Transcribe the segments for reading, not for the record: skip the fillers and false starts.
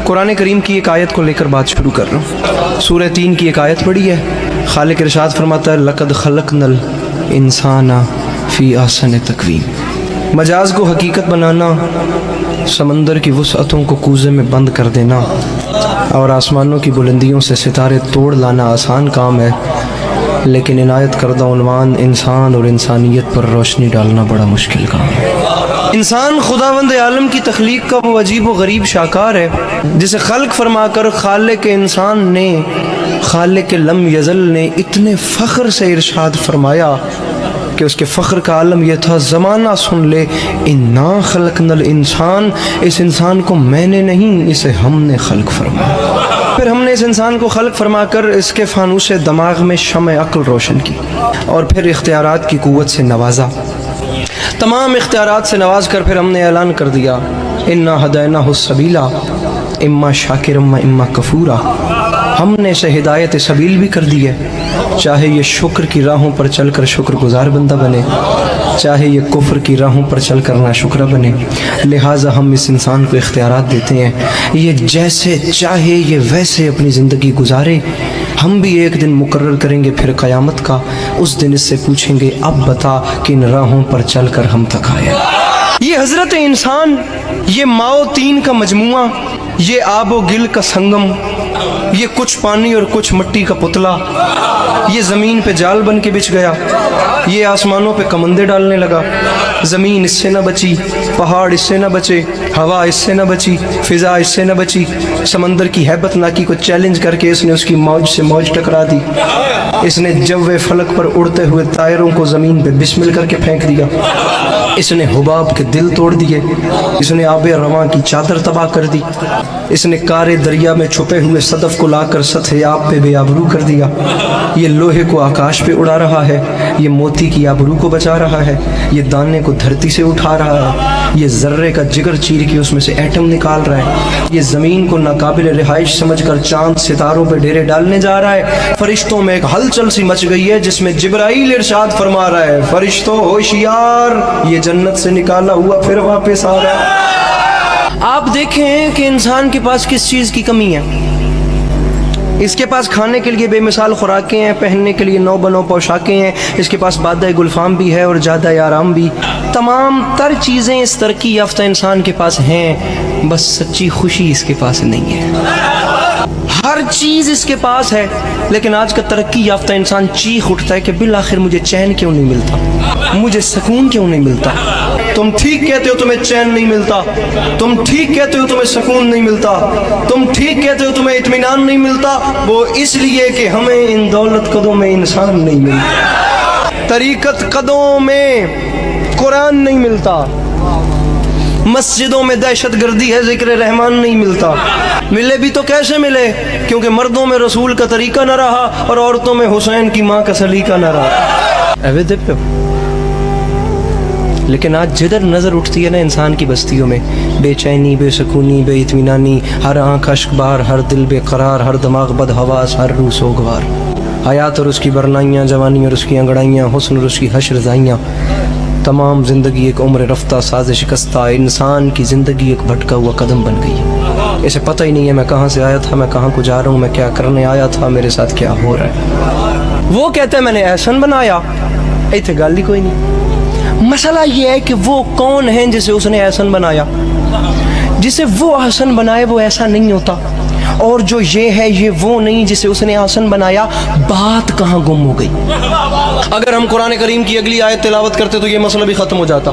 قرآن کریم کی ایک آیت کو لے کر بات شروع کر رہا ہوں۔ سورہ 3 کی ایک آیت پڑھی ہے، خالق ارشاد فرماتا ہے لقد خلقنا الانسان فی احسن تقویم۔ مجاز کو حقیقت بنانا، سمندر کی وسعتوں کو کوزے میں بند کر دینا اور آسمانوں کی بلندیوں سے ستارے توڑ لانا آسان کام ہے، لیکن عنایت کردہ عنوان انسان اور انسانیت پر روشنی ڈالنا بڑا مشکل کام ہے۔ انسان خداوند عالم کی تخلیق کا وہ عجیب و غریب شاہکار ہے جسے خلق فرما کر خالق انسان نے، خالق لم یزل نے اتنے فخر سے ارشاد فرمایا کہ اس کے فخر کا عالم یہ تھا، زمانہ سن لے، انا خلقنا الانسان، اس انسان کو میں نے نہیں، اسے ہم نے خلق فرمایا۔ پھر ہم نے اس انسان کو خلق فرما کر اس کے فانوس دماغ میں شمع عقل روشن کی اور پھر اختیارات کی قوت سے نوازا۔ تمام اختیارات سے نواز کر پھر ہم نے اعلان کر دیا انا ہدیناہ السبیل اما شاکرا و اما کفورا، ہم نے اسے ہدایت سبیل بھی کر دی ہے، چاہے یہ شکر کی راہوں پر چل کر شکر گزار بندہ بنے، چاہے یہ کفر کی راہوں پر چل کر ناشکرہ بنے۔ لہٰذا ہم اس انسان کو اختیارات دیتے ہیں، یہ جیسے چاہے یہ ویسے اپنی زندگی گزارے۔ ہم بھی ایک دن مقرر کریں گے پھر قیامت کا، اس دن اس سے پوچھیں گے اب بتا کن راہوں پر چل کر ہم تک آئے۔ یہ حضرت انسان، یہ ماؤ تین کا مجموعہ، یہ آب و گل کا سنگم، یہ کچھ پانی اور کچھ مٹی کا پتلا، یہ زمین پہ جال بن کے بچھ گیا، یہ آسمانوں پہ کمندے ڈالنے لگا، زمین اس سے نہ بچی، پہاڑ اس سے نہ بچے، ہوا اس سے نہ بچی، فضا اس سے نہ بچی، سمندر کی ہیبت ناکی کو چیلنج کر کے اس نے اس کی موج سے موج ٹکرا دی، اس نے جو فلک پر اڑتے ہوئے طائروں کو زمین پہ بسمل کر کے پھینک دیا، اس نے حباب کے دل توڑ دیے، اس نے آب رواں کی چادر تباہ کر دی، اس نے کارے دریا میں چھپے ہوئے صدف کو لا کر سطح آب پہ بے آبرو کر دیا، یہ لوہے کو آکاش پہ اڑا رہا ہے، یہ موتی کی آبرو کو بچا رہا ہے، یہ دانے کو دھرتی سے اٹھا رہا ہے، یہ ذرے کا جگر چیر کے اس میں سے ایٹم نکال رہا ہے، یہ زمین کو ناقابل رہائش سمجھ کر چاند ستاروں پہ ڈیرے ڈالنے جا رہا ہے۔ فرشتوں میں ایک ہلچل سی مچ گئی ہے جس میں جبرائیل ارشاد فرما رہا ہے فرشتوں ہوشیار، یہ جنت سے نکالا ہوا پھر واپس آ رہا ہے۔ آپ دیکھیں کہ انسان کے پاس کس چیز کی کمی ہے۔ اس کے پاس کھانے کے لیے بے مثال خوراکیں ہیں، پہننے کے لیے نو بنو پوشاکیں ہیں، اس کے پاس بادہ گلفام بھی ہے اور جادہ آرام بھی، تمام تر چیزیں اس ترقی یافتہ انسان کے پاس ہیں، بس سچی خوشی اس کے پاس نہیں ہے۔ ہر چیز اس کے پاس ہے، لیکن آج کا ترقی یافتہ انسان چیخ اٹھتا ہے کہ بالآخر مجھے چین کیوں نہیں ملتا، مجھے سکون کیوں نہیں ملتا۔ تم ٹھیک کہتے ہو تمہیں چین نہیں ملتا، تم ٹھیک کہتے ہو تمہیں سکون نہیں ملتا، تم ٹھیک کہتے ہو تمہیں اطمینان نہیں ملتا، وہ اس لیے کہ ہمیں ان دولت قدوں میں انسان نہیں ملتا، طریقت قدوں میں قرآن نہیں ملتا، مسجدوں میں دہشت گردی ہے، ذکر رحمان نہیں ملتا۔ ملے بھی تو کیسے ملے؟ کیونکہ مردوں میں رسول کا طریقہ نہ رہا اور عورتوں میں حسین کی ماں کا سلیقہ نہ رہا۔ لیکن آج جدھر نظر اٹھتی ہے نا انسان کی بستیوں میں، بے چینی، بے سکونی، بے اطمینانی، ہر آنکھ اشک بار، ہر دل بے قرار، ہر دماغ بد حواس، ہر روح سوگوار، حیات اور اس کی برنائیاں، جوانی اور اس کی انگڑائیاں، حسن اور اس کی حشر زائیاں، تمام زندگی ایک عمر رفتہ ساز شکستہ، انسان کی زندگی ایک بھٹکا ہوا قدم بن گئی۔ اسے پتہ ہی نہیں ہے میں کہاں سے آیا تھا، میں کہاں کو جا رہا ہوں، میں کیا کرنے آیا تھا، میرے ساتھ کیا ہو رہا ہے۔ وہ کہتا ہے میں نے احسن بنایا، ایتھے گل ہی کوئی نہیں۔ مسئلہ یہ ہے کہ وہ کون ہیں جسے اس نے احسن بنایا؟ جسے وہ احسن بنائے وہ ایسا نہیں ہوتا، اور جو یہ ہے یہ وہ نہیں جسے اس نے احسن بنایا۔ بات کہاں گم ہو گئی؟ اگر ہم قرآن کریم کی اگلی آیت تلاوت کرتے تو یہ مسئلہ بھی ختم ہو جاتا۔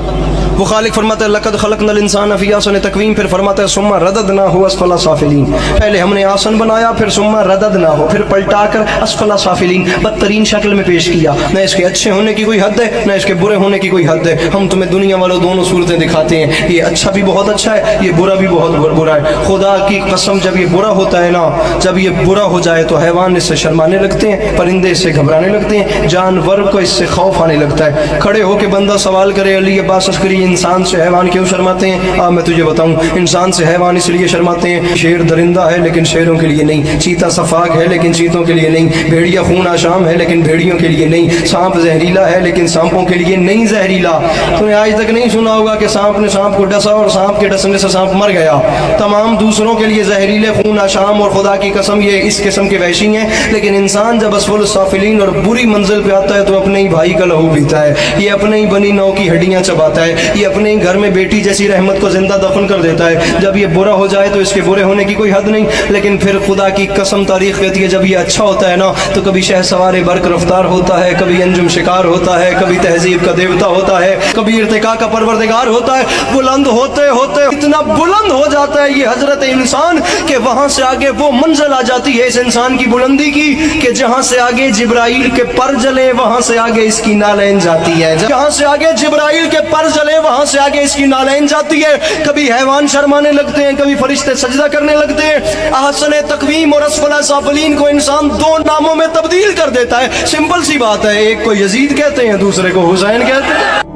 وہ خالق فرماتا ہے لقد خلقنا الانسان فی احسن تقویم، پھر فرماتا ہے ثم رددناہ اسفل سافلین، پہلے ہم نے احسن بنایا، پھر ثم رددناہ، پھر پلٹا کر اسفل سافلین، بدترین شکل میں پیش کیا۔ نہ اس کے اچھے ہونے کی کوئی حد ہے، نہ اس کے برے ہونے کی کوئی حد ہے۔ ہم تمہیں دنیا والوں دونوں صورتیں دکھاتے ہیں، یہ اچھا بھی بہت اچھا ہے، یہ برا بھی بہت برا ہے۔ خدا کی قسم جب یہ برا ہوتا ہے نا، جب یہ برا ہو جائے تو حیوان اس سے شرمانے لگتے ہیں، پرندے اس سے گھبرانے لگتے ہیں، جانور کو اس سے خوف آنے لگتا ہے۔ کھڑے ہو کے بندہ سوال کرے علی عباس عسکری انسان سے حیوان کیوں شرماتے ہیں؟ میں تجھے بتاؤں، انسان سے حیوان اس لیے شرماتے ہیں، شیر درندہ ہے لیکن شیروں کے لیے نہیں، چیتا صفاق ہے لیکن چیتوں کے لیے نہیں، بھیڑیا خون آشام ہے لیکن بھیڑیوں کے لیے نہیں، سانپ زہریلا ہے لیکن سانپوں کے لیے نہیں زہریلا۔ تو نے آج تک نہیں سنا ہوگا کہ سانپ نے سانپ کو ڈسا اور سانپ کے ڈسنے سے سانپ مر گیا۔ تمام دوسروں کے لیے زہریلے، خون آشام، اور خدا کی قسم یہ اس قسم کے وحشی ہیں، لیکن انسان جب اسفل السافلین اور بری منزل پہ آتا ہے تو اپنے ہی بھائی کا لہو پیتا ہے، یہ اپنے ہی بنی نو کی ہڈیاں چباتا ہے، یہ اپنے ہی گھر میں بیٹی جیسی رحمت کو زندہ دفن کر دیتا ہے۔ جب یہ برا ہو جائے تو اس کے برے ہونے کی کوئی حد نہیں، لیکن پھر خدا کی قسم تاریخ کہتی ہے جب یہ اچھا ہوتا ہے نا تو کبھی شہ سوار برق رفتار ہوتا ہے، کبھی انجم شکار ہوتا ہے، کبھی تہذیب کا دیوتا ہوتا ہے، کبھی ارتقاء کا پروردگار ہوتا ہے۔ بلند ہوتے ہوتے اتنا بلند ہو جاتا ہے یہ حضرت انسان کہ وہاں سے آگے وہ منزل آ جاتی ہے اس انسان کی بلندی کی کہ جہاں سے آگے جبرائیل کے پر جلے وہاں سے آگے اس کی نالین جاتی ہے، جہاں سے آگے جبرائیل کے پر جلے وہاں سے آگے اس کی نالین جاتی ہے۔ کبھی حیوان شرمانے لگتے ہیں، کبھی فرشتے سجدہ کرنے لگتے ہیں۔ احسن تقویم اور اسفل سافلین کو انسان دو ناموں میں تبدیل کر دیتا ہے، سمپل سی بات ہے، ایک کو یزید کہتے ہیں دوسرے کو حسین کہتے ہیں۔